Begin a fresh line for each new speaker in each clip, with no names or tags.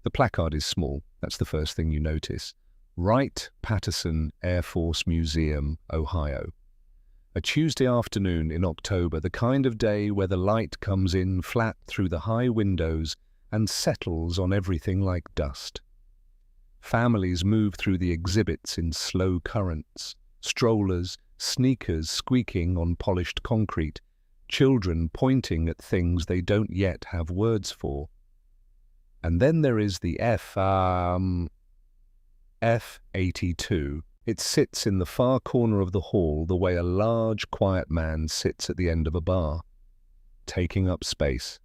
The placard is small. That's the first thing you notice. Wright-Patterson Air Force Museum, Ohio. A Tuesday afternoon in October, the kind of day where the light comes in flat through the high windows and settles on everything like dust. Families move through the exhibits in slow currents, strollers, sneakers squeaking on polished concrete, children pointing at things they don't yet have words for. And then there is the F-82. It sits in the far corner of the hall the way a large, quiet man sits at the end of a bar, taking up space.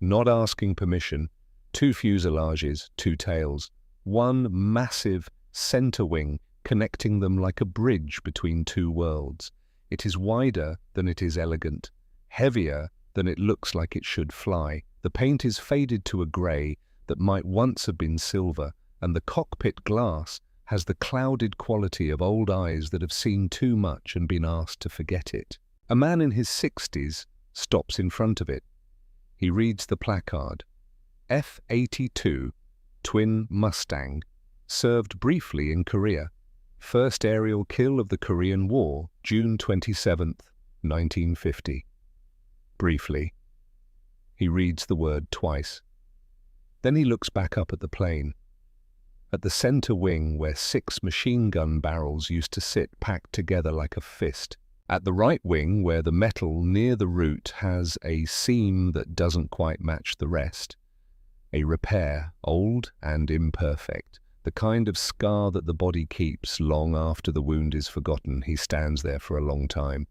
Not asking permission, 2 fuselages, 2 tails, one massive center wing connecting them like a bridge between 2 worlds. It is wider than it is elegant, heavier than it looks like it should fly. The paint is faded to a grey that might once have been silver, and the cockpit glass has the clouded quality of old eyes that have seen too much and been asked to forget it. A man in his 60s stops in front of it. He reads the placard. F-82, twin Mustang, served briefly in Korea. First aerial kill of the Korean War, June 27th, 1950. Briefly. He reads the word twice. Then he looks back up at the plane. At the center wing where 6 machine gun barrels used to sit packed together like a fist. At the right wing where the metal near the root has a seam that doesn't quite match the rest. A repair, old and imperfect. The kind of scar that the body keeps long after the wound is forgotten. He stands there for a long time.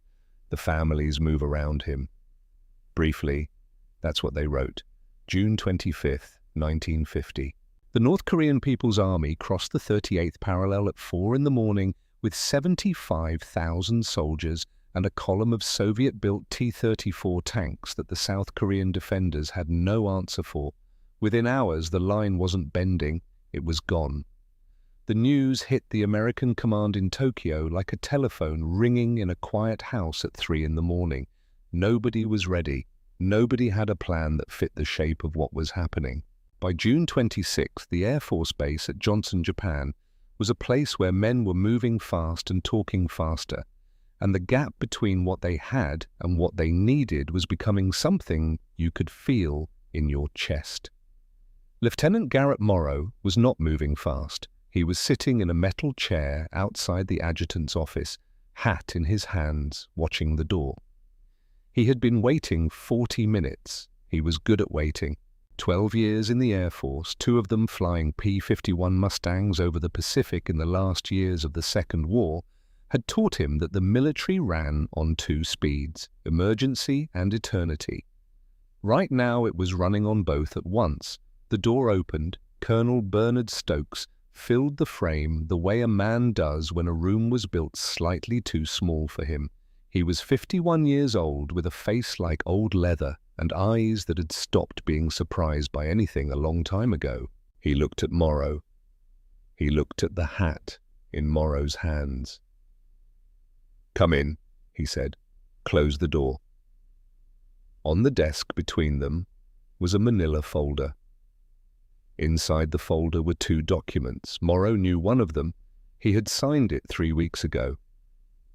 The families move around him. Briefly, that's what they wrote. June 25th, 1950. The North Korean People's Army crossed the 38th parallel at 4 in the morning with 75,000 soldiers and a column of Soviet-built T-34 tanks that the South Korean defenders had no answer for. Within hours, the line wasn't bending, it was gone. The news hit the American command in Tokyo like a telephone ringing in a quiet house at 3 in the morning. Nobody was ready. Nobody had a plan that fit the shape of what was happening. By June 26th, the Air Force Base at Johnson, Japan, was a place where men were moving fast and talking faster, and the gap between what they had and what they needed was becoming something you could feel in your chest. Lieutenant Garrett Morrow was not moving fast. He was sitting in a metal chair outside the adjutant's office, hat in his hands, watching the door. He had been waiting 40 minutes. He was good at waiting. 12 years in the Air Force, 2 of them flying P-51 Mustangs over the Pacific in the last years of the Second War, had taught him that the military ran on 2 speeds, emergency and eternity. Right now it was running on both at once. The door opened. Colonel Bernard Stokes filled the frame the way a man does when a room was built slightly too small for him. He was 51 years old with a face like old leather and eyes that had stopped being surprised by anything a long time ago. He looked at Morrow. He looked at the hat in Morrow's hands. "Come in," he said. "Close the door." On the desk between them was a manila folder. Inside the folder were 2 documents. Morrow knew one of them. He had signed it 3 weeks ago.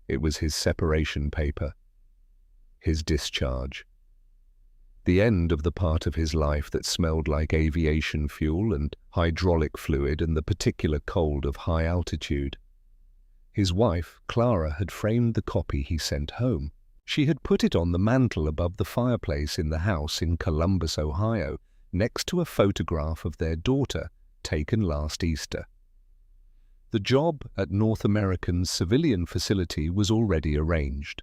It was his separation paper. His discharge. The end of the part of his life that smelled like aviation fuel and hydraulic fluid and the particular cold of high altitude. His wife, Clara, had framed the copy he sent home. She had put it on the mantel above the fireplace in the house in Columbus, Ohio, next to a photograph of their daughter, taken last Easter. The job at North American's civilian facility was already arranged.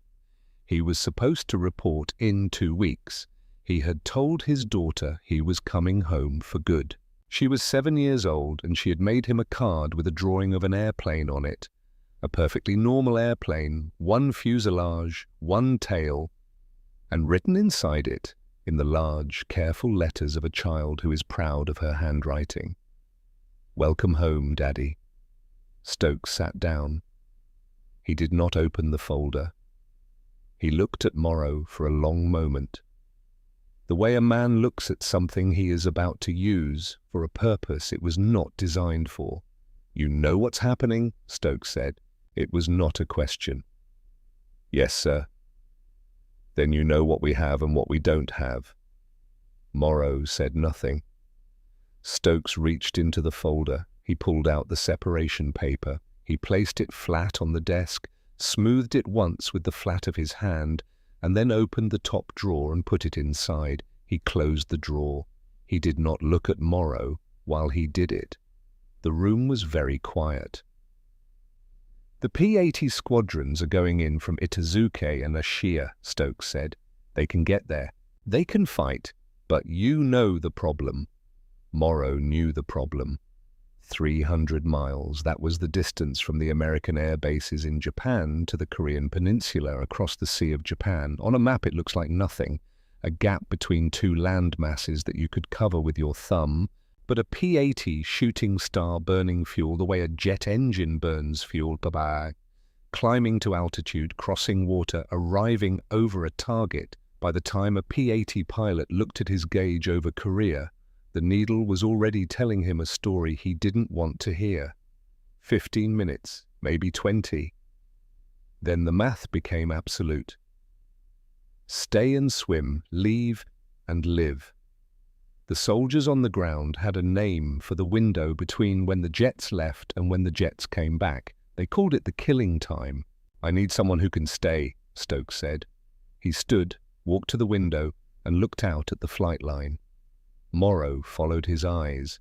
He was supposed to report in 2 weeks. He had told his daughter he was coming home for good. She was 7 years old, and she had made him a card with a drawing of an airplane on it. A perfectly normal airplane, 1 fuselage, 1 tail, and written inside it, in the large, careful letters of a child who is proud of her handwriting. "Welcome home, Daddy." Stokes sat down. He did not open the folder. He looked at Morrow for a long moment. The way a man looks at something he is about to use for a purpose it was not designed for. "You know what's happening?" Stokes said. It was not a question. "Yes, sir." "Then you know what we have and what we don't have." Morrow said nothing. Stokes reached into the folder. He pulled out the separation paper. He placed it flat on the desk, smoothed it once with the flat of his hand, and then opened the top drawer and put it inside. He closed the drawer. He did not look at Morrow while he did it. The room was very quiet. "The P-80 squadrons are going in from Itazuke and Ashiya," Stokes said. "They can get there. They can fight, but you know the problem." Morrow knew the problem. 300 miles, that was the distance from the American air bases in Japan to the Korean peninsula across the Sea of Japan. On a map it looks like nothing, a gap between two land masses that you could cover with your thumb, but a P-80 shooting star burning fuel the way a jet engine burns fuel, climbing to altitude, crossing water, arriving over a target. By the time a P-80 pilot looked at his gauge over Korea, the needle was already telling him a story he didn't want to hear. 15 minutes, maybe 20. Then the math became absolute. Stay and swim, leave and live. The soldiers on the ground had a name for the window between when the jets left and when the jets came back. They called it the killing time. "I need someone who can stay," Stokes said. He stood, walked to the window, and looked out at the flight line. Morrow followed his eyes.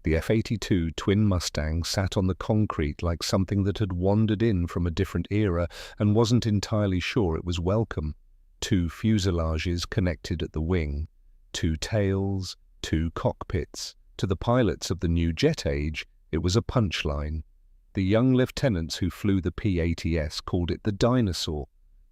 The F-82 twin Mustang sat on the concrete like something that had wandered in from a different era and wasn't entirely sure it was welcome. 2 fuselages connected at the wing, 2 tails, 2 cockpits. To the pilots of the new jet age, it was a punchline. The young lieutenants who flew the P-80S called it the dinosaur.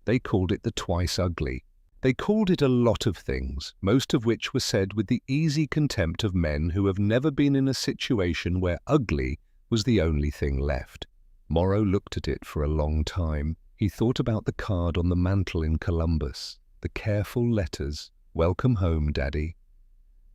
They called it the twice ugly. They called it a lot of things, most of which were said with the easy contempt of men who have never been in a situation where ugly was the only thing left. Morrow looked at it for a long time. He thought about the card on the mantel in Columbus, the careful letters, "Welcome home, Daddy."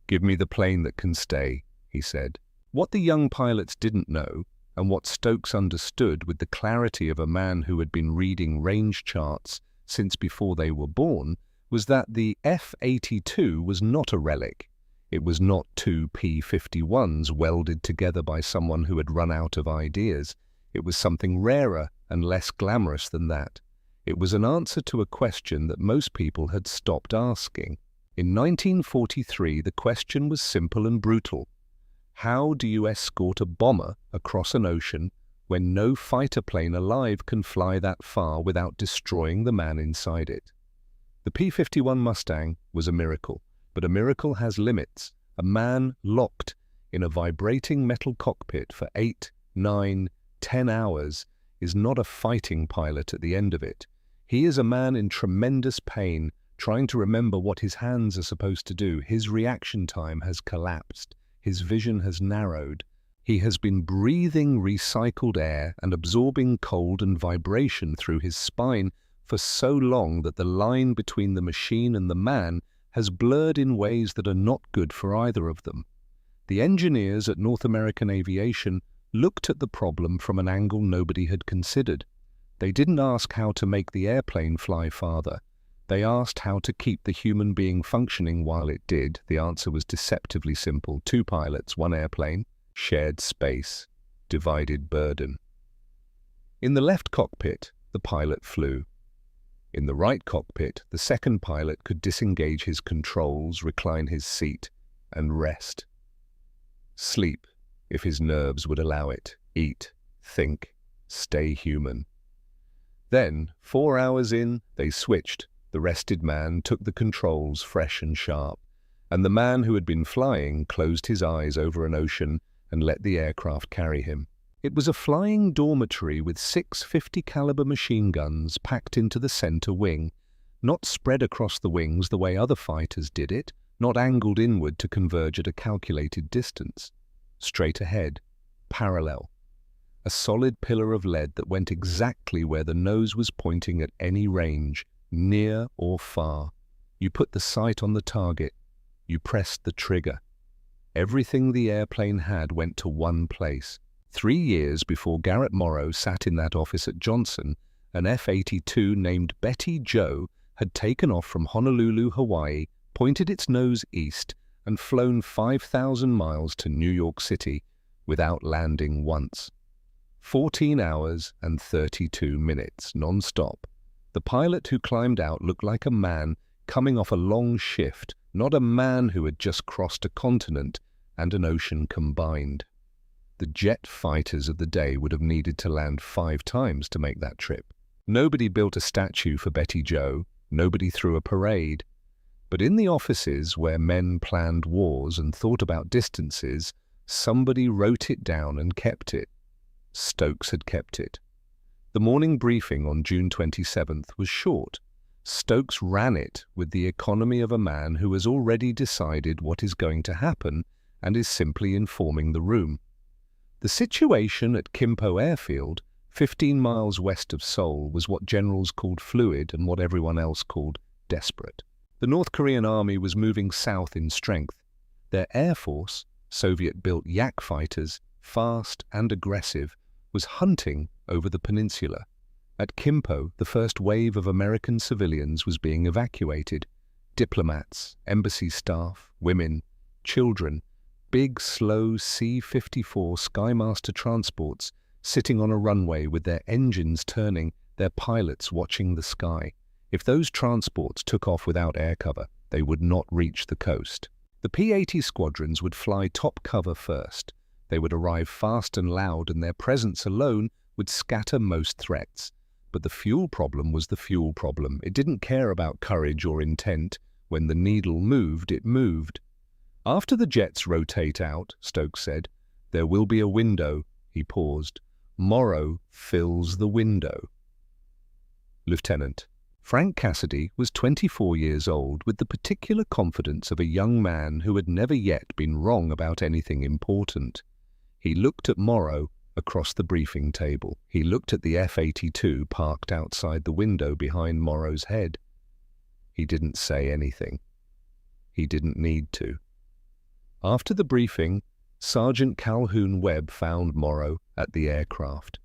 "Give me the plane that can stay," he said. What the young pilots didn't know, and what Stokes understood with the clarity of a man who had been reading range charts since before they were born, was that the F-82 was not a relic. It was not 2 P-51s welded together by someone who had run out of ideas. It was something rarer and less glamorous than that. It was an answer to a question that most people had stopped asking. In 1943, the question was simple and brutal. How do you escort a bomber across an ocean when no fighter plane alive can fly that far without destroying the man inside it? The P-51 Mustang was a miracle, but a miracle has limits. A man locked in a vibrating metal cockpit for 8, 9, 10 hours is not a fighting pilot at the end of it. He is a man in tremendous pain, trying to remember what his hands are supposed to do. His reaction time has collapsed. His vision has narrowed. He has been breathing recycled air and absorbing cold and vibration through his spine for so long that the line between the machine and the man has blurred in ways that are not good for either of them. The engineers at North American Aviation looked at the problem from an angle nobody had considered. They didn't ask how to make the airplane fly farther. They asked how to keep the human being functioning while it did. The answer was deceptively simple. 2 pilots, 1 airplane, shared space, divided burden. In the left cockpit, the pilot flew. In the right cockpit, the second pilot could disengage his controls, recline his seat, and rest. Sleep, if his nerves would allow it. Eat, think, stay human. Then, 4 hours in, they switched. The rested man took the controls fresh and sharp, and the man who had been flying closed his eyes over an ocean and let the aircraft carry him. It was a flying dormitory with 6 50-caliber machine guns packed into the center wing, not spread across the wings the way other fighters did it, not angled inward to converge at a calculated distance. Straight ahead, parallel. A solid pillar of lead that went exactly where the nose was pointing at any range, near or far. You put the sight on the target. You pressed the trigger. Everything the airplane had went to one place. 3 years before Garrett Morrow sat in that office at Johnson, an F-82 named Betty Joe had taken off from Honolulu, Hawaii, pointed its nose east, and flown 5,000 miles to New York City without landing once. 14 hours and 32 minutes, non-stop. The pilot who climbed out looked like a man coming off a long shift, not a man who had just crossed a continent and an ocean combined. The jet fighters of the day would have needed to land 5 times to make that trip. Nobody built a statue for Betty Joe, nobody threw a parade. But in the offices where men planned wars and thought about distances, somebody wrote it down and kept it. Stokes had kept it. The morning briefing on June 27th was short. Stokes ran it with the economy of a man who has already decided what is going to happen and is simply informing the room. The situation at Kimpo Airfield, 15 miles west of Seoul, was what generals called fluid and what everyone else called desperate. The North Korean army was moving south in strength. Their air force, Soviet-built Yak fighters, fast and aggressive, was hunting over the peninsula. At Kimpo, the first wave of American civilians was being evacuated. Diplomats, embassy staff, women, children, big, slow C-54 Skymaster transports sitting on a runway with their engines turning, their pilots watching the sky. If those transports took off without air cover, they would not reach the coast. The P-80 squadrons would fly top cover first. They would arrive fast and loud, and their presence alone would scatter most threats. But the fuel problem was the fuel problem. It didn't care about courage or intent. When the needle moved, it moved. After the jets rotate out, Stokes said, there will be a window. He paused. Morrow fills the window. Lieutenant. Frank Cassidy was 24 years old with the particular confidence of a young man who had never yet been wrong about anything important. He looked at Morrow across the briefing table. He looked at the F-82 parked outside the window behind Morrow's head. He didn't say anything. He didn't need to. After the briefing, Sergeant Calhoun Webb found Morrow at the aircraft.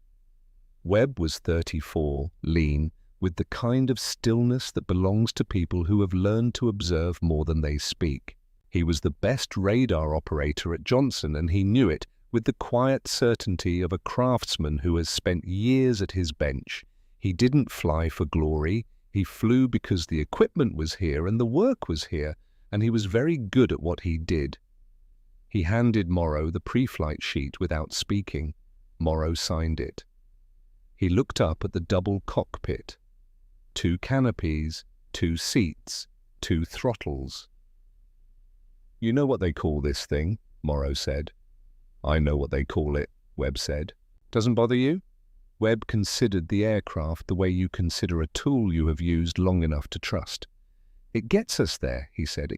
Webb was 34, lean, with the kind of stillness that belongs to people who have learned to observe more than they speak. He was the best radar operator at Johnson, and he knew it with the quiet certainty of a craftsman who has spent years at his bench. He didn't fly for glory. He flew because the equipment was here and the work was here, and he was very good at what he did. He handed Morrow the pre-flight sheet without speaking. Morrow signed it. He looked up at the double cockpit. 2 canopies, 2 seats, 2 throttles. You know what they call this thing, Morrow said. I know what they call it, Webb said. Doesn't bother you? Webb considered the aircraft the way you consider a tool you have used long enough to trust. It gets us there, he said.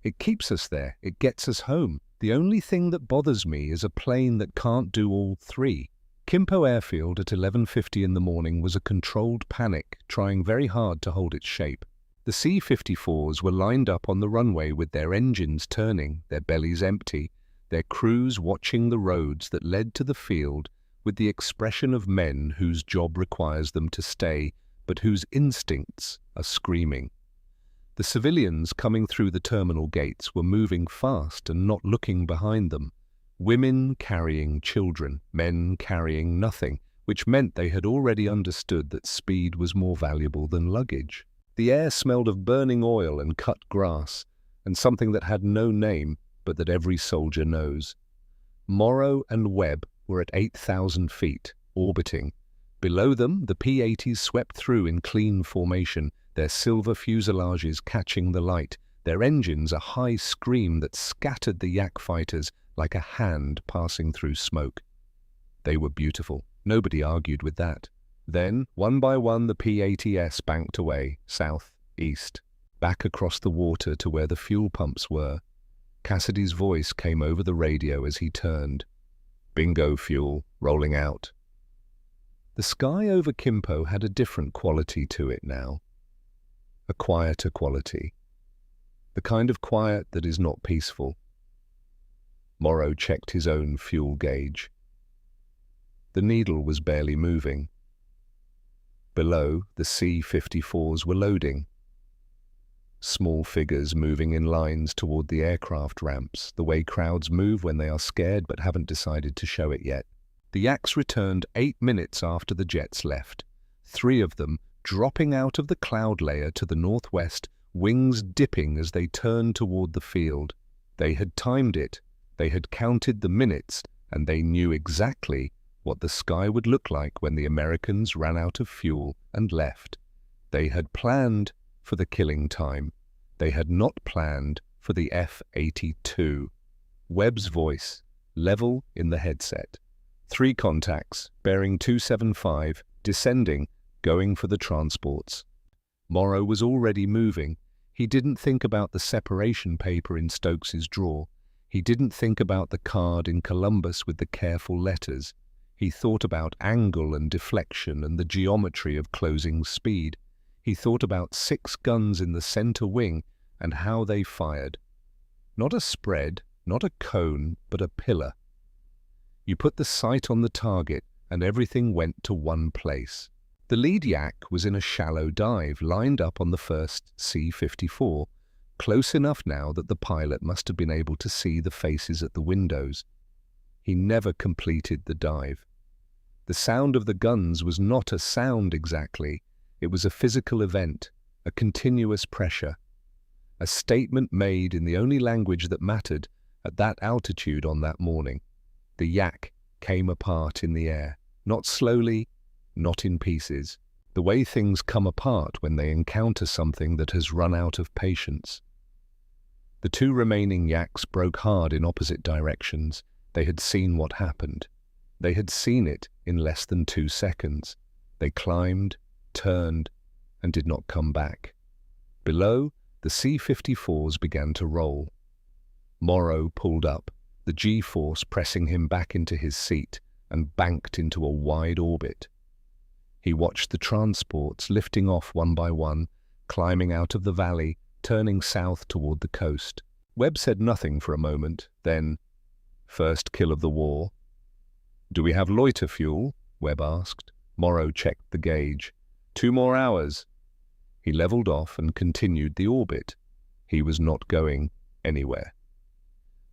It keeps us there. It gets us home. The only thing that bothers me is a plane that can't do all 3. Kimpo Airfield at 11:50 in the morning was a controlled panic, trying very hard to hold its shape. The C-54s were lined up on the runway with their engines turning, their bellies empty, their crews watching the roads that led to the field with the expression of men whose job requires them to stay, but whose instincts are screaming. The civilians coming through the terminal gates were moving fast and not looking behind them. Women carrying children, men carrying nothing, which meant they had already understood that speed was more valuable than luggage. The air smelled of burning oil and cut grass, and something that had no name, but that every soldier knows. Morrow and Webb were at 8,000 feet, orbiting. Below them, the P-80s swept through in clean formation, their silver fuselages catching the light, their engines a high scream that scattered the Yak fighters like a hand passing through smoke. They were beautiful. Nobody argued with that. Then, one by one, the P-80S banked away, south, east, back across the water to where the fuel pumps were. Cassidy's voice came over the radio as he turned. Bingo fuel, rolling out. The sky over Kimpo had a different quality to it now. A quieter quality. the kind of quiet that is not peaceful. Morrow checked his own fuel gauge. The needle was barely moving. Below, the C-54s were loading. Small figures moving in lines toward the aircraft ramps, the way crowds move when they are scared but haven't decided to show it yet. The Yaks returned 8 minutes after the jets left, 3 of them dropping out of the cloud layer to the northwest, wings dipping as they turned toward the field. They had timed it, they had counted the minutes, and they knew exactly what the sky would look like when the Americans ran out of fuel and left. They had planned for the killing time. They had not planned for the F-82. Webb's voice, level in the headset. 3 contacts, bearing 275, descending, going for the transports. Morrow was already moving. He didn't think about the separation paper in Stokes's drawer. He didn't think about the card in Columbus with the careful letters. He thought about angle and deflection and the geometry of closing speed. He thought about 6 guns in the center wing and how they fired. Not a spread, not a cone, but a pillar. You put the sight on the target and everything went to one place. The lead Yak was in a shallow dive, lined up on the first C-54, close enough now that the pilot must have been able to see the faces at the windows. He never completed the dive. The sound of the guns was not a sound exactly. It was a physical event, a continuous pressure, a statement made in the only language that mattered at that altitude on that morning. The Yak came apart in the air, not slowly, not in pieces, the way things come apart when they encounter something that has run out of patience. The 2 remaining Yaks broke hard in opposite directions. They had seen what happened. They had seen it in less than 2 seconds. They climbed, turned, and did not come back. Below, the C-54s began to roll. Morrow pulled up, the G-force pressing him back into his seat, and banked into a wide orbit. He watched the transports lifting off one by one, climbing out of the valley, turning south toward the coast. Webb said nothing for a moment, then, "First kill of the war." "Do we have loiter fuel?" Webb asked. Morrow checked the gauge. 2 more hours. He leveled off and continued the orbit. He was not going anywhere.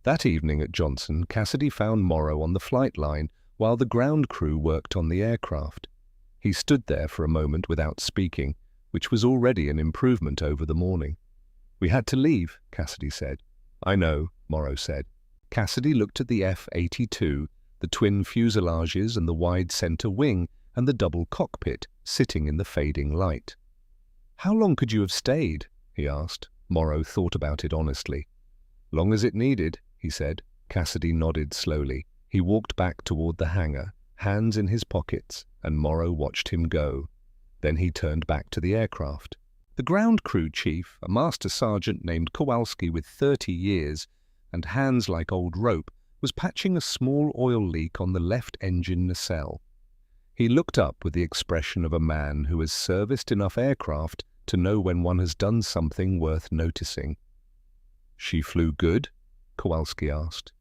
That evening at Johnson, Cassidy found Morrow on the flight line while the ground crew worked on the aircraft. He stood there for a moment without speaking, which was already an improvement over the morning. "We had to leave," Cassidy said. "I know," Morrow said. Cassidy looked at the F-82, the twin fuselages and the wide center wing and the double cockpit sitting in the fading light. "How long could you have stayed?" he asked. Morrow thought about it honestly. "Long as it needed," he said. Cassidy nodded slowly. He walked back toward the hangar, hands in his pockets, and Morrow watched him go. Then he turned back to the aircraft. The ground crew chief, a master sergeant named Kowalski with 30 years and hands like old rope, was patching a small oil leak on the left engine nacelle. He looked up with the expression of a man who has serviced enough aircraft to know when one has done something worth noticing. "She flew good?" Kowalski asked.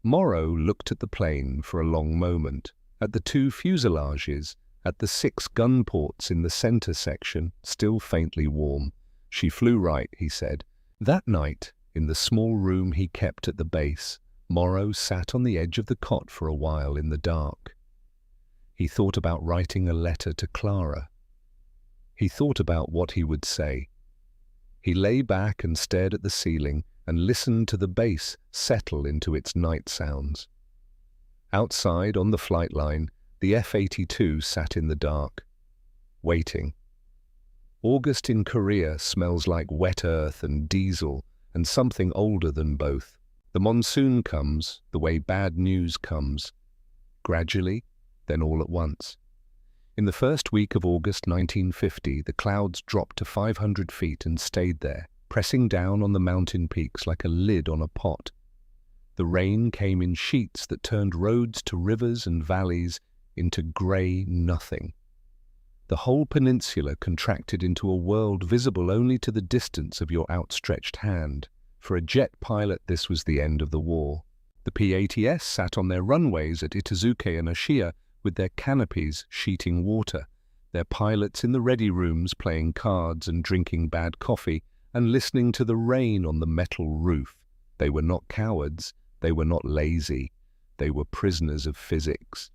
Morrow looked at the plane for a long moment, at the 2 fuselages, at the 6 gun ports in the center section, still faintly warm. "She flew right," he said. That night, in the small room he kept at the base, Morrow sat on the edge of the cot for a while in the dark. He thought about writing a letter to Clara. He thought about what he would say. He lay back and stared at the ceiling and listened to the bass settle into its night sounds. Outside, on the flight line, the F-82 sat in the dark, waiting. August in Korea smells like wet earth and diesel and something older than both. The monsoon comes the way bad news comes, gradually, then all at once. In the first week of August 1950, the clouds dropped to 500 feet and stayed there, pressing down on the mountain peaks like a lid on a pot. The rain came in sheets that turned roads to rivers and valleys into grey nothing. The whole peninsula contracted into a world visible only to the distance of your outstretched hand. For a jet pilot, this was the end of the war. The P-80s sat on their runways at Itazuke and Ashiya with their canopies sheeting water, their pilots in the ready rooms playing cards and drinking bad coffee and listening to the rain on the metal roof. They were not cowards, they were not lazy, they were prisoners of physics.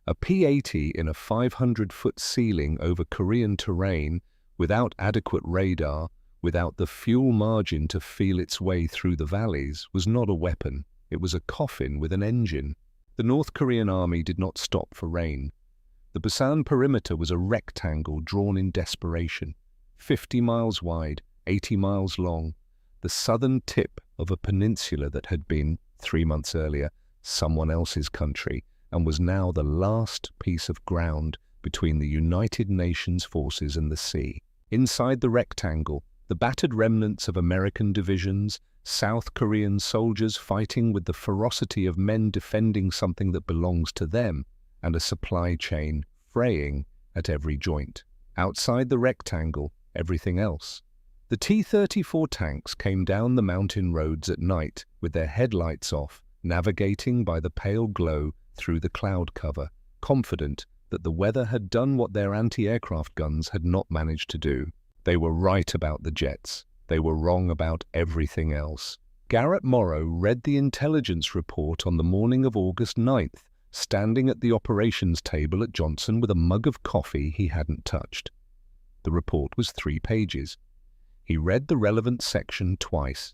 A P-80 in a 500-foot ceiling over Korean terrain, without adequate radar, without the fuel margin to feel its way through the valleys, was not a weapon. It was a coffin with an engine. The North Korean army did not stop for rain. The Busan perimeter was a rectangle drawn in desperation, 50 miles wide, 80 miles long, the southern tip of a peninsula that had been, 3 months earlier, someone else's country, and was now the last piece of ground between the United Nations forces and the sea. Inside the rectangle, the battered remnants of American divisions, South Korean soldiers fighting with the ferocity of men defending something that belongs to them, and a supply chain fraying at every joint. Outside the rectangle, everything else. The T-34 tanks came down the mountain roads at night with their headlights off, navigating by the pale glow through the cloud cover, confident that the weather had done what their anti-aircraft guns had not managed to do. They were right about the jets. They were wrong about everything else. Garrett Morrow read the intelligence report on the morning of August 9th, standing at the operations table at Johnson with a mug of coffee he hadn't touched. The report was 3 pages. He read the relevant section twice.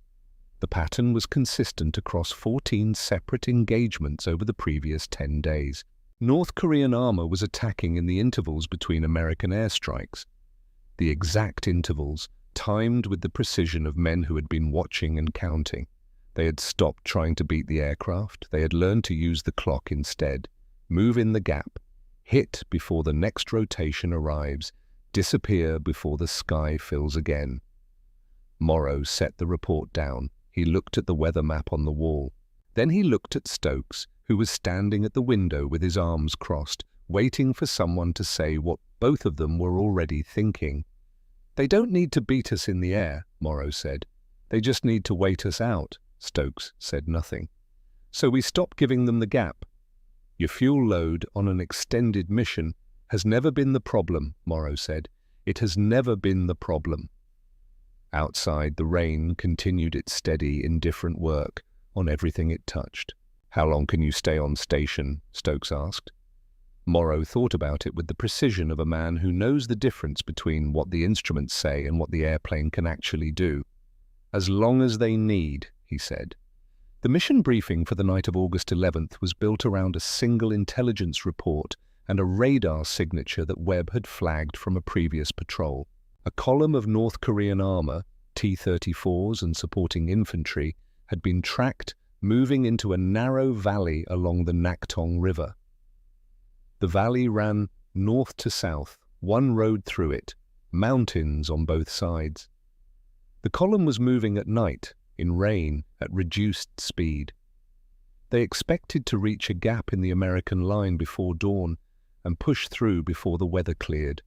The pattern was consistent across 14 separate engagements over the previous 10 days. North Korean armor was attacking in the intervals between American airstrikes. The exact intervals, timed with the precision of men who had been watching and counting. They had stopped trying to beat the aircraft. They had learned to use the clock instead. Move in the gap. Hit before the next rotation arrives. Disappear before the sky fills again. Morrow set the report down. He looked at the weather map on the wall. Then he looked at Stokes, who was standing at the window with his arms crossed, waiting for someone to say what both of them were already thinking. "They don't need to beat us in the air," Morrow said. "They just need to wait us out." Stokes said nothing. "So we stop giving them the gap." "Your fuel load on an extended mission has never been the problem," Morrow said. "It has never been the problem." Outside, the rain continued its steady, indifferent work on everything it touched. "How long can you stay on station?" Stokes asked. Morrow thought about it with the precision of a man who knows the difference between what the instruments say and what the airplane can actually do. "As long as they need," he said. The mission briefing for the night of August 11th was built around a single intelligence report and a radar signature that Webb had flagged from a previous patrol. A column of North Korean armor, T-34s and supporting infantry, had been tracked, moving into a narrow valley along the Naktong River. The valley ran north to south, one road through it, mountains on both sides. The column was moving at night, in rain, at reduced speed. They expected to reach a gap in the American line before dawn and push through before the weather cleared.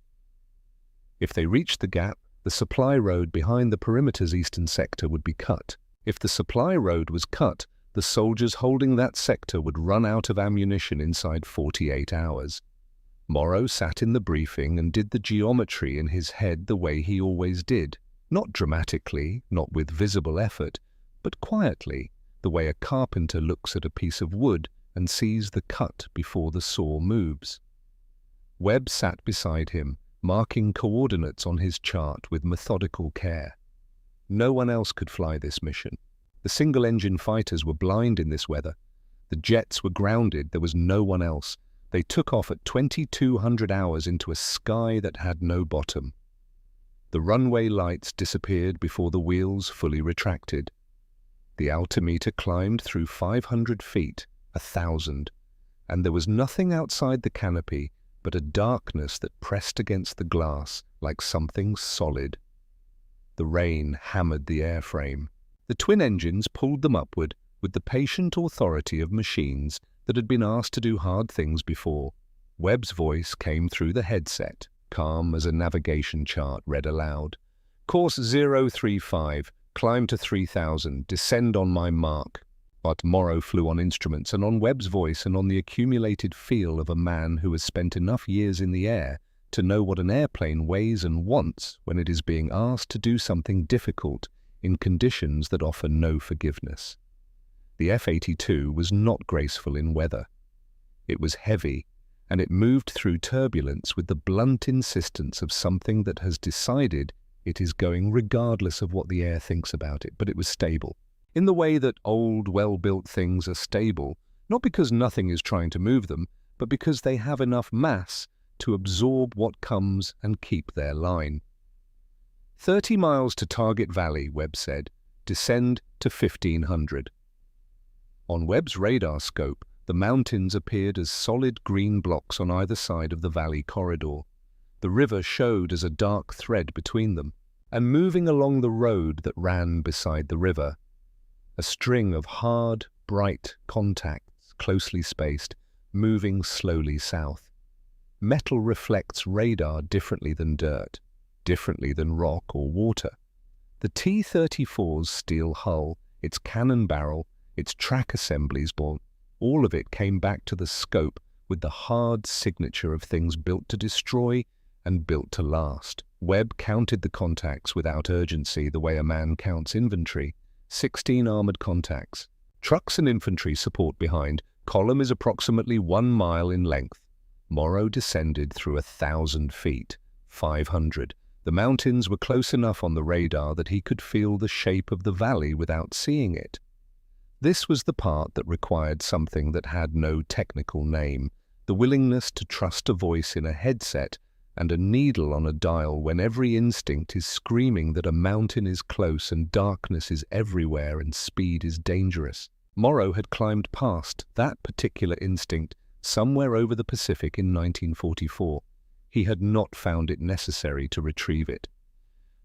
If they reached the gap, the supply road behind the perimeter's eastern sector would be cut. If the supply road was cut, the soldiers holding that sector would run out of ammunition inside 48 hours. Morrow sat in the briefing and did the geometry in his head the way he always did. Not dramatically, not with visible effort, but quietly, the way a carpenter looks at a piece of wood and sees the cut before the saw moves. Webb sat beside him, marking coordinates on his chart with methodical care. No one else could fly this mission. The single-engine fighters were blind in this weather. The jets were grounded. There was no one else. They took off at 2,200 hours into a sky that had no bottom. The runway lights disappeared before the wheels fully retracted. The altimeter climbed through 500 feet, 1,000, and there was nothing outside the canopy but a darkness that pressed against the glass like something solid. The rain hammered the airframe. The twin engines pulled them upward with the patient authority of machines that had been asked to do hard things before. Webb's voice came through the headset. calm as a navigation chart read aloud. Course 035, climb to 3000, descend on my mark. But Morrow flew on instruments and on Webb's voice and on the accumulated feel of a man who has spent enough years in the air to know what an airplane weighs and wants when it is being asked to do something difficult in conditions that offer no forgiveness. The F-82 was not graceful in weather. It was heavy, and it moved through turbulence with the blunt insistence of something that has decided it is going regardless of what the air thinks about it, but it was stable. In the way that old, well-built things are stable, not because nothing is trying to move them, but because they have enough mass to absorb what comes and keep their line. 30 miles to Target Valley, Webb said. Descend to 1500. On Webb's radar scope, the mountains appeared as solid green blocks on either side of the valley corridor. The river showed as a dark thread between them, and moving along the road that ran beside the river, a string of hard, bright contacts, closely spaced, moving slowly south. Metal reflects radar differently than dirt, differently than rock or water. The T-34's steel hull, its cannon barrel, its track assemblies, all of it came back to the scope with the hard signature of things built to destroy and built to last. Webb counted the contacts without urgency, the way a man counts inventory. 16 armored contacts. Trucks and infantry support behind. Column is approximately 1 mile in length. Morrow descended through 1,000 feet, 500. The mountains were close enough on the radar that he could feel the shape of the valley without seeing it. This was the part that required something that had no technical name, the willingness to trust a voice in a headset and a needle on a dial when every instinct is screaming that a mountain is close and darkness is everywhere and speed is dangerous. Morrow had climbed past that particular instinct somewhere over the Pacific in 1944. He had not found it necessary to retrieve it.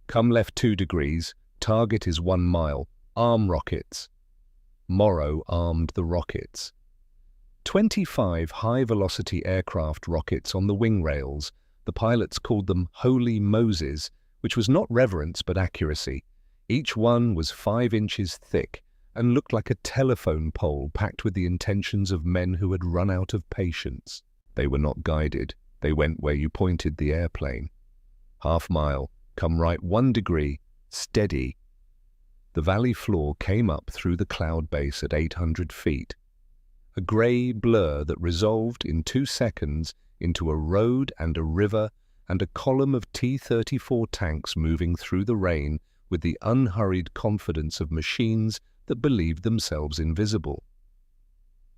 Come left 2 degrees, target is 1 mile, arm rockets. Morrow armed the rockets. 25 high-velocity aircraft rockets on the wing rails. The pilots called them Holy Moses, which was not reverence but accuracy. Each one was 5 inches thick and looked like a telephone pole packed with the intentions of men who had run out of patience. They were not guided. They went where you pointed the airplane. Half mile, come right 1 degree, steady. The valley floor came up through the cloud base at 800 feet. A grey blur that resolved in 2 seconds into a road and a river and a column of T-34 tanks moving through the rain with the unhurried confidence of machines that believed themselves invisible.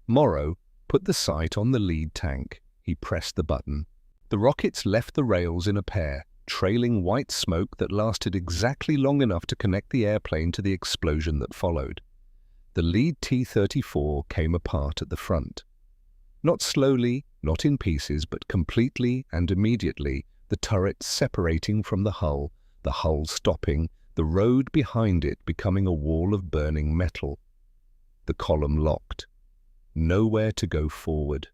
Morrow put the sight on the lead tank. He pressed the button. The rockets left the rails in a pair, trailing white smoke that lasted exactly long enough to connect the airplane to the explosion that followed. The lead T-34 came apart at the front. Not slowly, not in pieces, but completely and immediately, the turret separating from the hull stopping, the road behind it becoming a wall of burning metal. The column locked. Nowhere to go forward.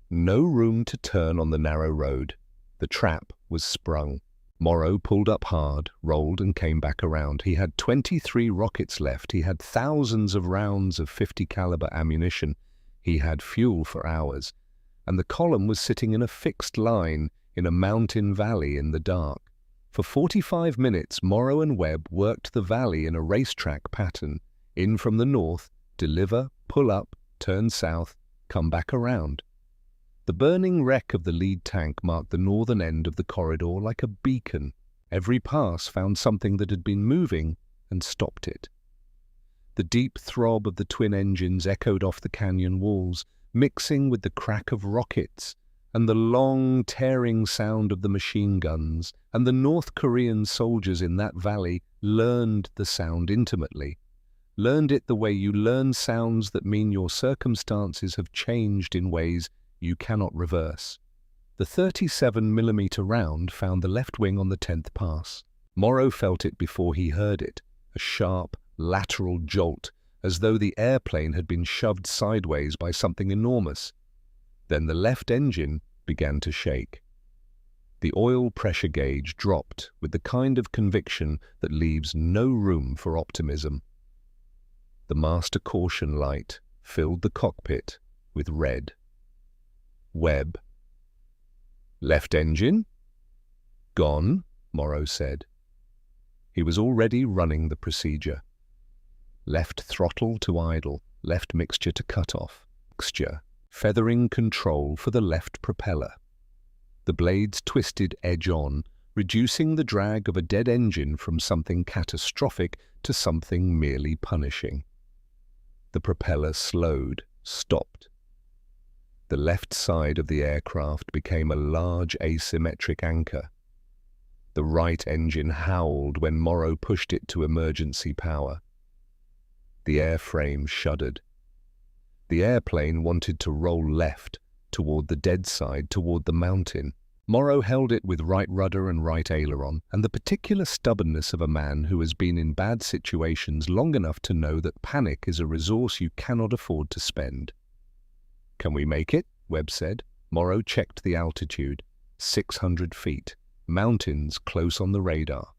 No room to turn on the narrow road. The trap was sprung. Morrow pulled up hard, rolled and came back around. He had 23 rockets left. He had thousands of rounds of 50 caliber ammunition. He had fuel for hours. And the column was sitting in a fixed line in a mountain valley in the dark. For 45 minutes, Morrow and Webb worked the valley in a racetrack pattern. In from the north, deliver, pull up, turn south, come back around. The burning wreck of the lead tank marked the northern end of the corridor like a beacon. Every pass found something that had been moving and stopped it. The deep throb of the twin engines echoed off the canyon walls, mixing with the crack of rockets and the long, tearing sound of the machine guns, and the North Korean soldiers in that valley learned the sound intimately. Learned it the way you learn sounds that mean your circumstances have changed in ways you cannot reverse. The 37mm round found the left wing on the 10th pass. Morrow felt it before he heard it, a sharp, lateral jolt, as though the airplane had been shoved sideways by something enormous. Then the left engine began to shake. The oil pressure gauge dropped with the kind of conviction that leaves no room for optimism. The master caution light filled the cockpit with red. Webb. "Left engine?" "Gone," Morrow said. He was already running the procedure. Left throttle to idle, left mixture to cut off. Mixture, feathering control for the left propeller. The blades twisted edge-on, reducing the drag of a dead engine from something catastrophic to something merely punishing. The propeller slowed, stopped. The left side of the aircraft became a large asymmetric anchor. The right engine howled when Morrow pushed it to emergency power. The airframe shuddered. The airplane wanted to roll left, toward the dead side, toward the mountain. Morrow held it with right rudder and right aileron, and the particular stubbornness of a man who has been in bad situations long enough to know that panic is a resource you cannot afford to spend. "Can we make it?" Webb said. Morrow checked the altitude. 600 feet. Mountains close on the radar.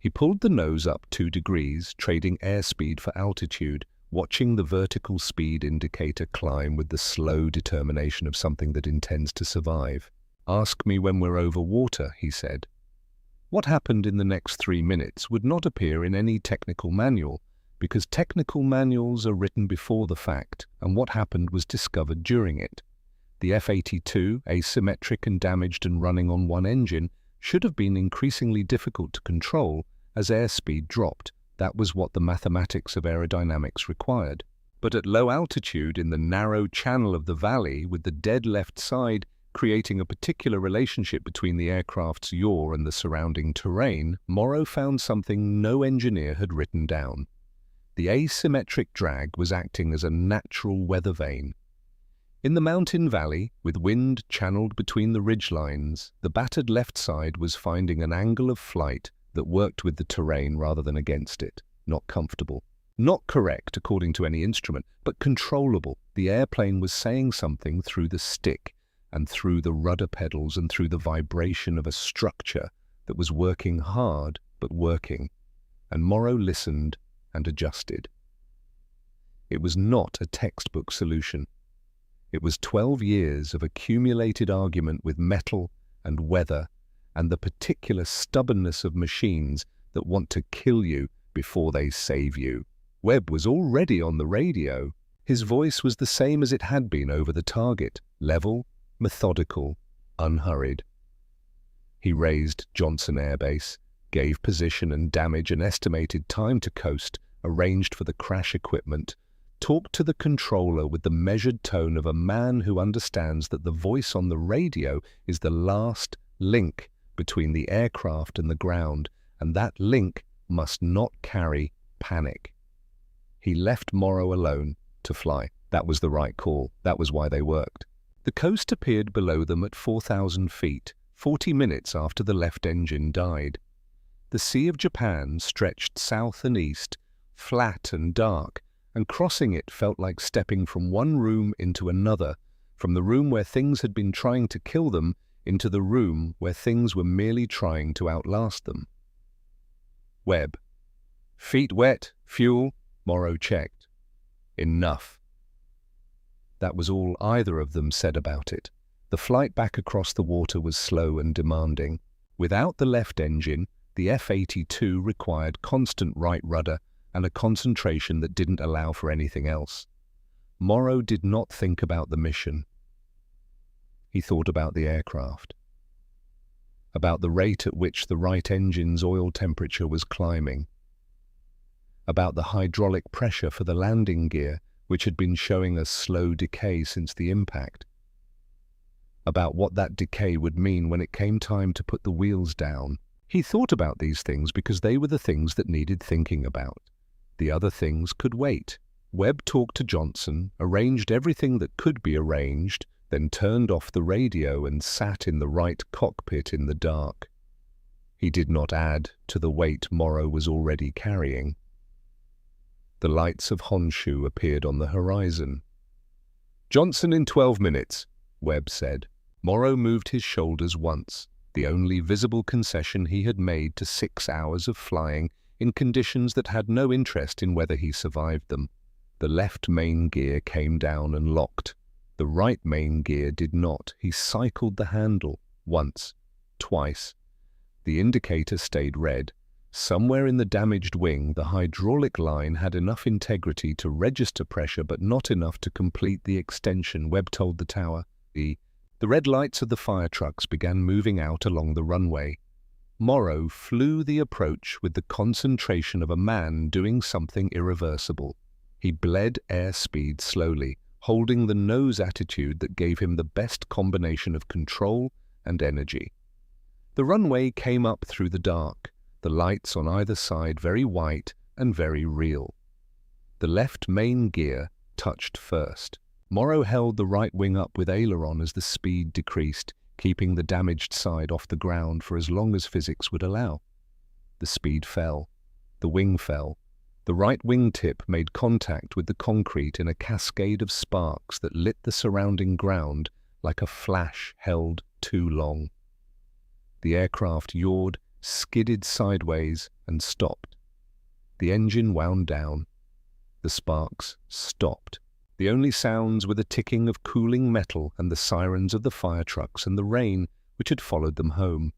He pulled the nose up 2 degrees, trading airspeed for altitude, watching the vertical speed indicator climb with the slow determination of something that intends to survive. "Ask me when we're over water," he said. What happened in the next 3 minutes would not appear in any technical manual, because technical manuals are written before the fact, and what happened was discovered during it. The F-82, asymmetric and damaged and running on one engine, should have been increasingly difficult to control as airspeed dropped. That was what the mathematics of aerodynamics required. But at low altitude, in the narrow channel of the valley, with the dead left side creating a particular relationship between the aircraft's yaw and the surrounding terrain, Morrow found something no engineer had written down. The asymmetric drag was acting as a natural weather vane. In the mountain valley, with wind channeled between the ridgelines, the battered left side was finding an angle of flight that worked with the terrain rather than against it. Not comfortable. Not correct according to any instrument, but controllable. The airplane was saying something through the stick and through the rudder pedals and through the vibration of a structure that was working hard but working. And Morrow listened and adjusted. It was not a textbook solution. It was 12 years of accumulated argument with metal and weather and the particular stubbornness of machines that want to kill you before they save you. Webb was already on the radio. His voice was the same as it had been over the target, level, methodical, unhurried. He raised Johnson Air Base, gave position and damage and estimated time to coast, arranged for the crash equipment, talked to the controller with the measured tone of a man who understands that the voice on the radio is the last link between the aircraft and the ground, and that link must not carry panic. He left Morrow alone to fly. That was the right call. That was why they worked. The coast appeared below them at 4,000 feet, 40 minutes after the left engine died. The Sea of Japan stretched south and east, flat and dark, and crossing it felt like stepping from one room into another, from the room where things had been trying to kill them into the room where things were merely trying to outlast them. Webb. "Feet wet, fuel," Morrow checked. "Enough." That was all either of them said about it. The flight back across the water was slow and demanding. Without the left engine, the F-82 required constant right rudder and a concentration that didn't allow for anything else. Morrow did not think about the mission. He thought about the aircraft, about the rate at which the right engine's oil temperature was climbing, about the hydraulic pressure for the landing gear, which had been showing a slow decay since the impact, about what that decay would mean when it came time to put the wheels down. He thought about these things because they were the things that needed thinking about. The other things could wait. Webb talked to Johnson, arranged everything that could be arranged, then turned off the radio and sat in the right cockpit in the dark. He did not add to the weight Morrow was already carrying. The lights of Honshu appeared on the horizon. "Johnson in 12 minutes, Webb said. Morrow moved his shoulders once. the only visible concession he had made to 6 hours of flying in conditions that had no interest in whether he survived them. The left main gear came down and locked. The right main gear did not. He cycled the handle once, twice. The indicator stayed red. Somewhere in the damaged wing, the hydraulic line had enough integrity to register pressure but not enough to complete the extension, Webb told the tower. The red lights of the fire trucks began moving out along the runway. Morrow flew the approach with the concentration of a man doing something irreversible. He bled airspeed slowly, holding the nose attitude that gave him the best combination of control and energy. The runway came up through the dark, the lights on either side very white and very real. The left main gear touched first. Morrow held the right wing up with aileron as the speed decreased, keeping the damaged side off the ground for as long as physics would allow. The speed fell. The wing fell. The right wingtip made contact with the concrete in a cascade of sparks that lit the surrounding ground like a flash held too long. The aircraft yawed, skidded sideways, and stopped. The engine wound down. The sparks stopped. The only sounds were the ticking of cooling metal and the sirens of the fire trucks and the rain which had followed them home.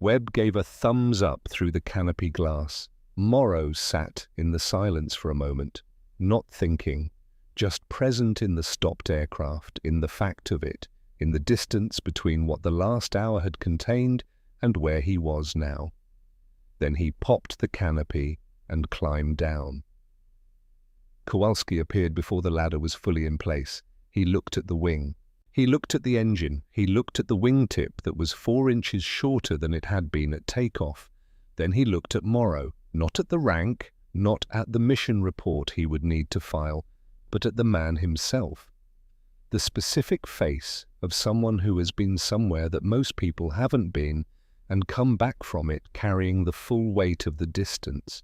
Webb gave a thumbs up through the canopy glass. Morrow sat in the silence for a moment, not thinking, just present in the stopped aircraft, in the fact of it, in the distance between what the last hour had contained and where he was now. Then he popped the canopy and climbed down. Kowalski appeared before the ladder was fully in place. He looked at the wing. He looked at the engine. He looked at the wingtip that was 4 inches shorter than it had been at takeoff. Then he looked at Morrow, not at the rank, not at the mission report he would need to file, but at the man himself. The specific face of someone who has been somewhere that most people haven't been and come back from it carrying the full weight of the distance.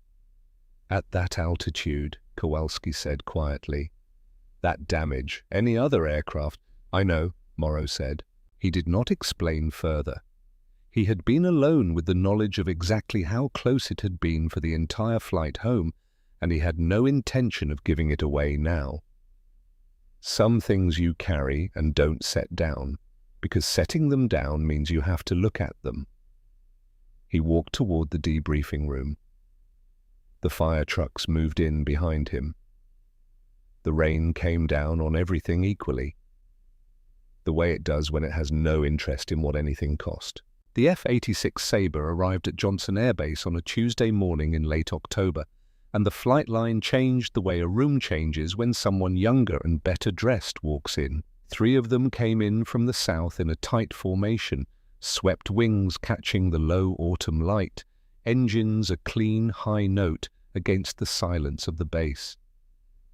At that altitude, Kowalski said quietly. That damage, any other aircraft. I know, Morrow said. He did not explain further. He had been alone with the knowledge of exactly how close it had been for the entire flight home, and he had no intention of giving it away now. Some things you carry and don't set down, because setting them down means you have to look at them. He walked toward the debriefing room. The fire trucks moved in behind him. The rain came down on everything equally, the way it does when it has no interest in what anything cost. The F-86 Sabre arrived at Johnson Air Base on a Tuesday morning in late October, and the flight line changed the way a room changes when someone younger and better dressed walks in. 3 of them came in from the south in a tight formation, swept wings catching the low autumn light, engines a clean, high note against the silence of the base.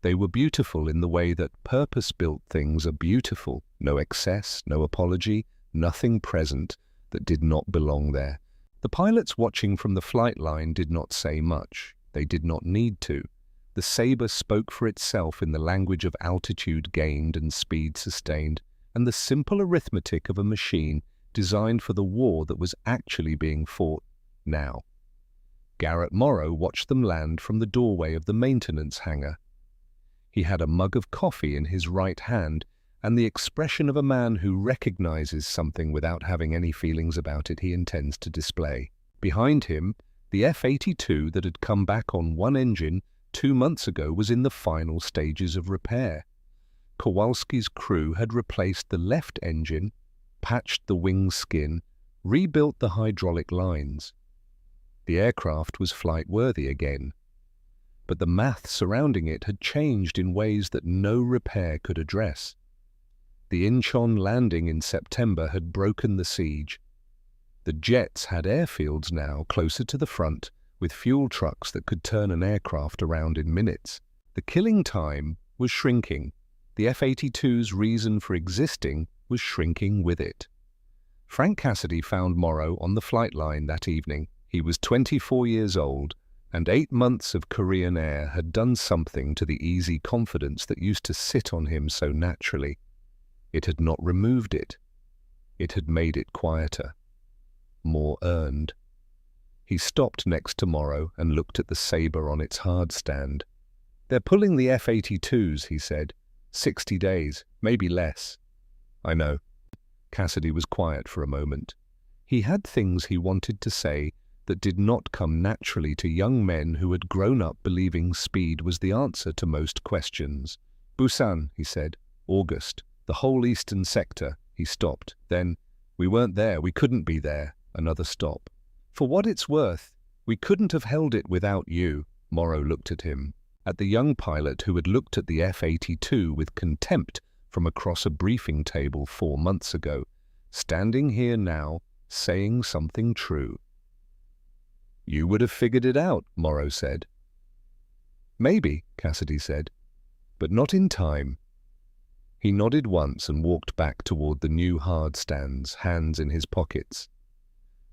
They were beautiful in the way that purpose-built things are beautiful, no excess, no apology, nothing present that did not belong there. The pilots watching from the flight line did not say much. They did not need to. The Sabre spoke for itself in the language of altitude gained and speed sustained, and the simple arithmetic of a machine designed for the war that was actually being fought now. Garrett Morrow watched them land from the doorway of the maintenance hangar. He had a mug of coffee in his right hand and the expression of a man who recognizes something without having any feelings about it he intends to display. Behind him, the F-82 that had come back on one engine 2 months ago was in the final stages of repair. Kowalski's crew had replaced the left engine, patched the wing skin, rebuilt the hydraulic lines. The aircraft was flight-worthy again, but the math surrounding it had changed in ways that no repair could address. The Incheon landing in September had broken the siege. The jets had airfields now closer to the front, with fuel trucks that could turn an aircraft around in minutes. The killing time was shrinking. The F-82's reason for existing was shrinking with it. Frank Cassidy found Morrow on the flight line that evening. He was 24 years old, and 8 months of Korean Air had done something to the easy confidence that used to sit on him so naturally. It had not removed it. It had made it quieter. more earned. He stopped next to Morrow and looked at the saber on its hard stand. "They're pulling the F-82s, he said. 60 days, maybe less." "I know." Cassidy was quiet for a moment. He had things he wanted to say that did not come naturally to young men who had grown up believing speed was the answer to most questions. "Busan," he said. "August. The whole eastern sector." He stopped. Then, "We weren't there. We couldn't be there." Another stop. "For what it's worth, we couldn't have held it without you." Morrow looked at him, at the young pilot who had looked at the F-82 with contempt from across a briefing table 4 months ago, standing here now, saying something true. "You would have figured it out," Morrow said. "Maybe," Cassidy said, "but not in time." He nodded once and walked back toward the new hard stands, hands in his pockets.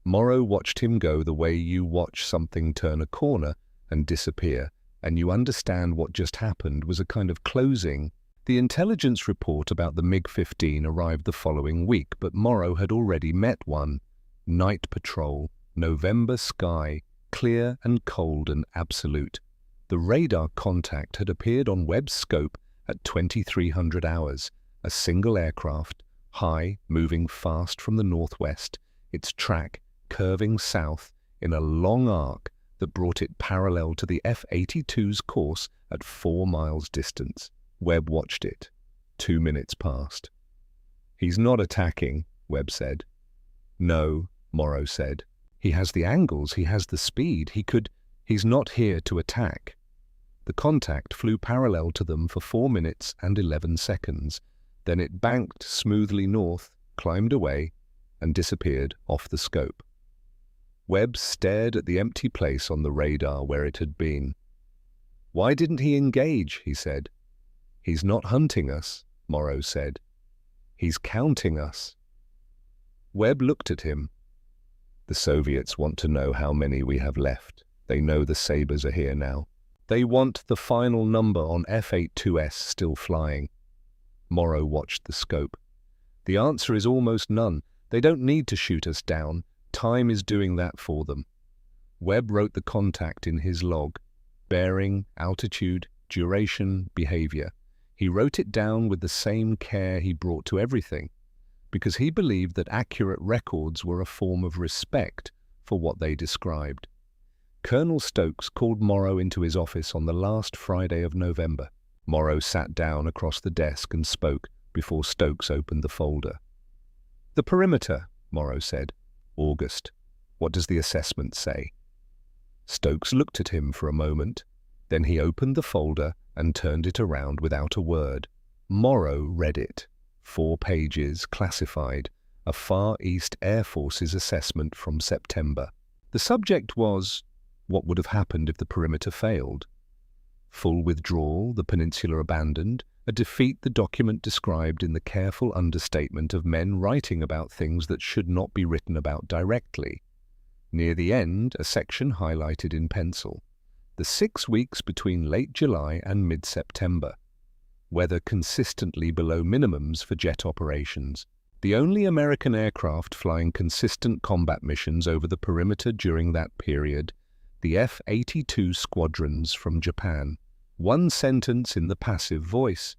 Morrow watched him go the way you watch something turn a corner and disappear, and you understand what just happened was a kind of closing. The intelligence report about the MiG-15 arrived the following week, but Morrow had already met one. Night patrol, November sky, clear and cold and absolute. The radar contact had appeared on Webb's scope at 2300 hours, a single aircraft, high, moving fast from the northwest, its track curving south in a long arc that brought it parallel to the F-82's course at 4 miles distance. Webb watched it. 2 minutes passed. "He's not attacking," Webb said. "No," Morrow said. "He has the angles, he has the speed, he's not here to attack." The contact flew parallel to them for 4 minutes and 11 seconds. Then it banked smoothly north, climbed away, and disappeared off the scope. Webb stared at the empty place on the radar where it had been. "Why didn't he engage?" he said. "He's not hunting us," Morrow said. "He's counting us." Webb looked at him. "The Soviets want to know how many we have left. They know the sabers are here now. They want the final number on F-82s still flying." Morrow watched the scope. "The answer is almost none. They don't need to shoot us down. Time is doing that for them." Webb wrote the contact in his log. Bearing, altitude, duration, behavior. He wrote it down with the same care he brought to everything, because he believed that accurate records were a form of respect for what they described. Colonel Stokes called Morrow into his office on the last Friday of November. Morrow sat down across the desk and spoke before Stokes opened the folder. "The perimeter," Morrow said. "August. What does the assessment say?" Stokes looked at him for a moment. Then he opened the folder and turned it around without a word. Morrow read it. 4 pages, classified. A Far East Air Forces assessment from September. The subject was, what would have happened if the perimeter failed? Full withdrawal, the peninsula abandoned, a defeat the document described in the careful understatement of men writing about things that should not be written about directly. Near the end, a section highlighted in pencil. The 6 weeks between late July and mid-September. Weather consistently below minimums for jet operations. The only American aircraft flying consistent combat missions over the perimeter during that period, the F-82 squadrons from Japan. 1 sentence in the passive voice.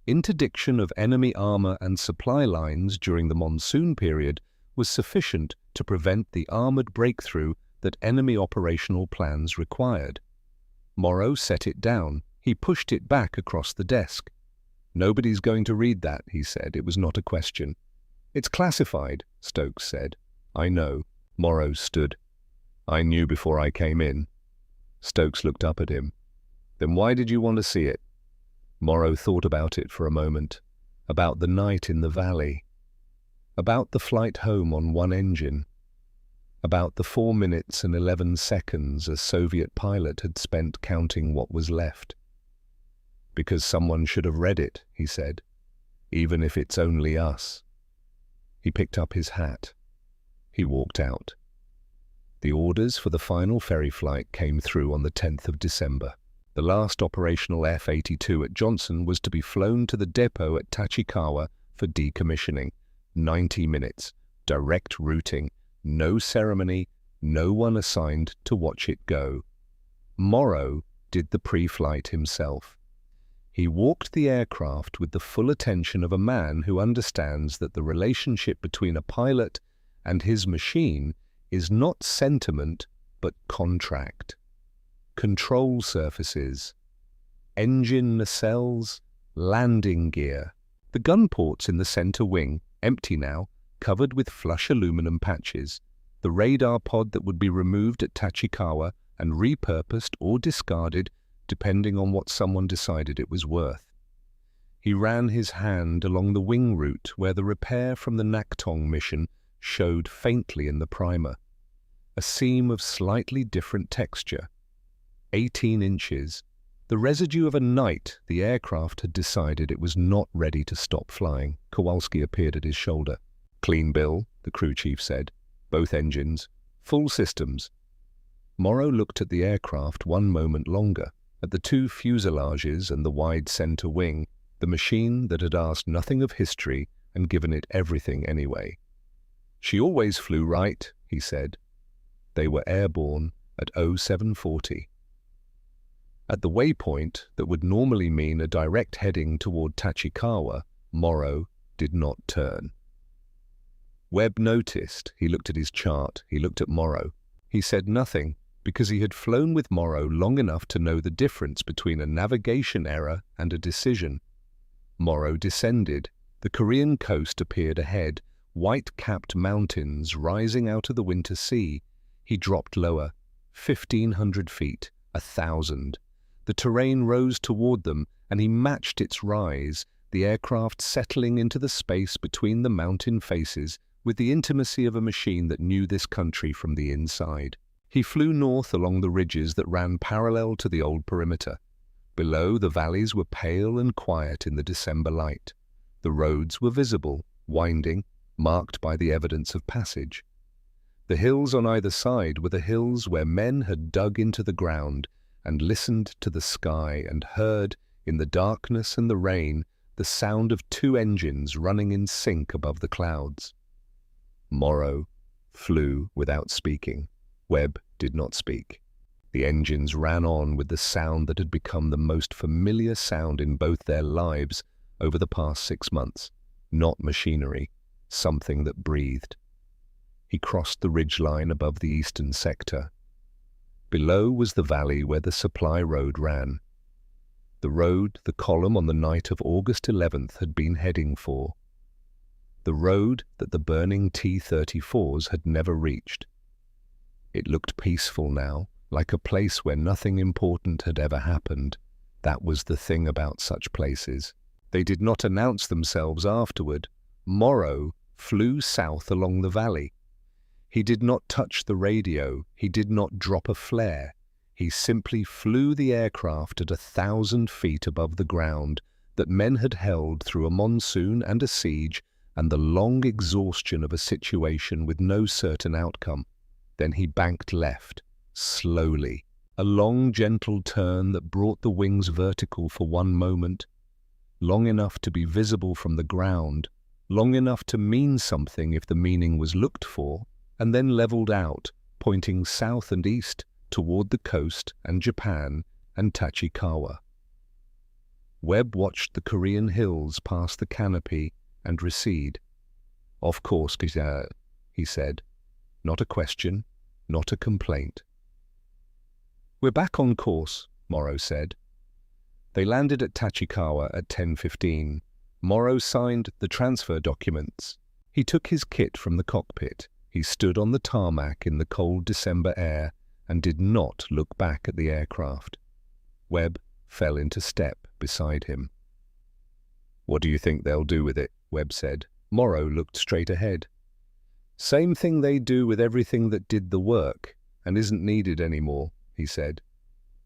Interdiction of enemy armor and supply lines during the monsoon period was sufficient to prevent the armored breakthrough that enemy operational plans required. Morrow set it down. He pushed it back across the desk. "Nobody's going to read that," he said. It was not a question. "It's classified," Stokes said. "I know." Morrow stood. "I knew before I came in." Stokes looked up at him. "Then why did you want to see it?" Morrow thought about it for a moment. About the night in the valley. About the flight home on 1 engine. About the 4 minutes and 11 seconds a Soviet pilot had spent counting what was left. "Because someone should have read it," he said, "even if it's only us." He picked up his hat. He walked out. The orders for the final ferry flight came through on the 10th of December. The last operational F-82 at Johnson was to be flown to the depot at Tachikawa for decommissioning. 90 minutes, direct routing, No ceremony, no one assigned to watch it go. Morrow did the pre-flight himself. He walked the aircraft with the full attention of a man who understands that the relationship between a pilot and his machine is not sentiment but contract. Control surfaces, engine nacelles, landing gear. The gun ports in the center wing, empty now, covered with flush aluminum patches. The radar pod that would be removed at Tachikawa and repurposed or discarded depending on what someone decided it was worth. He ran his hand along the wing route where the repair from the Naktong mission showed faintly in the primer. A seam of slightly different texture. 18 inches. The residue of a night the aircraft had decided it was not ready to stop flying. Kowalski appeared at his shoulder. Clean bill, the crew chief said. Both engines. Full systems. Morrow looked at the aircraft one moment longer, at the two fuselages and the wide center wing, the machine that had asked nothing of history and given it everything anyway. She always flew right, he said. They were airborne at 0740. At the waypoint that would normally mean a direct heading toward Tachikawa, Morrow did not turn. Webb noticed. He looked at his chart. He looked at Morrow. He said nothing, because he had flown with Morrow long enough to know the difference between a navigation error and a decision. Morrow descended. The Korean coast appeared ahead, white-capped mountains rising out of the winter sea. He dropped lower, 1,500 feet, 1,000. The terrain rose toward them, and he matched its rise, the aircraft settling into the space between the mountain faces with the intimacy of a machine that knew this country from the inside. He flew north along the ridges that ran parallel to the old perimeter. Below, the valleys were pale and quiet in the December light. The roads were visible, winding, marked by the evidence of passage. The hills on either side were the hills where men had dug into the ground and listened to the sky and heard, in the darkness and the rain, the sound of two engines running in sync above the clouds. Morrow flew without speaking. Webb did not speak. The engines ran on with the sound that had become the most familiar sound in both their lives over the past 6 months. Not machinery, something that breathed. He crossed the ridgeline above the eastern sector. Below was the valley where the supply road ran. The road the column on the night of August 11th had been heading for. The road that the burning T-34s had never reached. It looked peaceful now, like a place where nothing important had ever happened. That was the thing about such places. They did not announce themselves afterward. Morrow flew south along the valley. He did not touch the radio. He did not drop a flare. He simply flew the aircraft at 1,000 feet above the ground that men had held through a monsoon and a siege and the long exhaustion of a situation with no certain outcome. Then he banked left, slowly, a long, gentle turn that brought the wings vertical for one moment, long enough to be visible from the ground, long enough to mean something if the meaning was looked for, and then leveled out, pointing south and east toward the coast and Japan and Tachikawa. Webb watched the Korean hills pass the canopy and recede. "Of course, he said. Not a question, not a complaint. "We're back on course," Morrow said. They landed at Tachikawa at 10:15. Morrow signed the transfer documents. He took his kit from the cockpit. He stood on the tarmac in the cold December air and did not look back at the aircraft. Webb fell into step beside him. "What do you think they'll do with it?" Webb said. Morrow looked straight ahead. "Same thing they do with everything that did the work and isn't needed anymore," he said.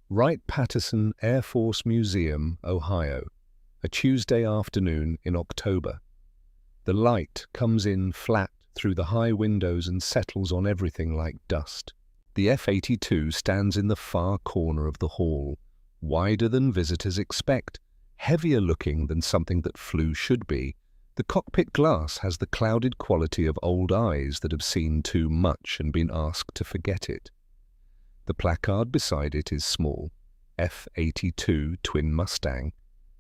Wright-Patterson Air Force Museum, Ohio, a Tuesday afternoon in October. The light comes in flat through the high windows and settles on everything like dust. The F-82 stands in the far corner of the hall, wider than visitors expect, heavier looking than something that flew should be, The cockpit glass has the clouded quality of old eyes that have seen too much and been asked to forget it. The placard beside it is small, F-82 Twin Mustang,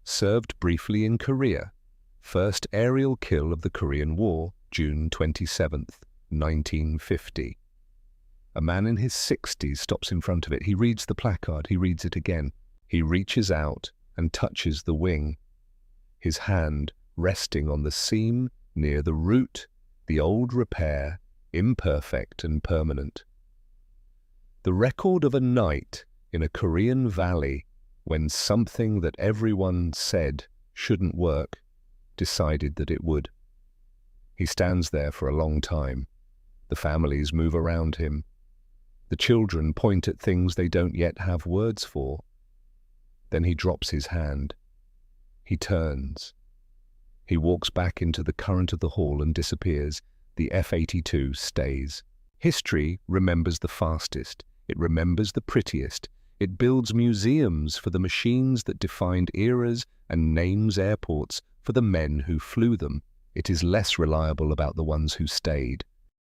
served briefly in Korea, first aerial kill of the Korean War, June 27, 1950. A man in his 60s stops in front of it. He reads the placard. He reads it again. He reaches out and touches the wing, his hand resting on the seam near the root, the old repair, imperfect and permanent. The record of a night in a Korean valley when something that everyone said shouldn't work decided that it would. He stands there for a long time. The families move around him. The children point at things they don't yet have words for. Then he drops his hand. He turns. He walks back into the current of the hall and disappears. The F-82 stays. History remembers the fastest. It remembers the prettiest. It builds museums for the machines that defined eras and names airports for the men who flew them. It is less reliable about the ones who stayed.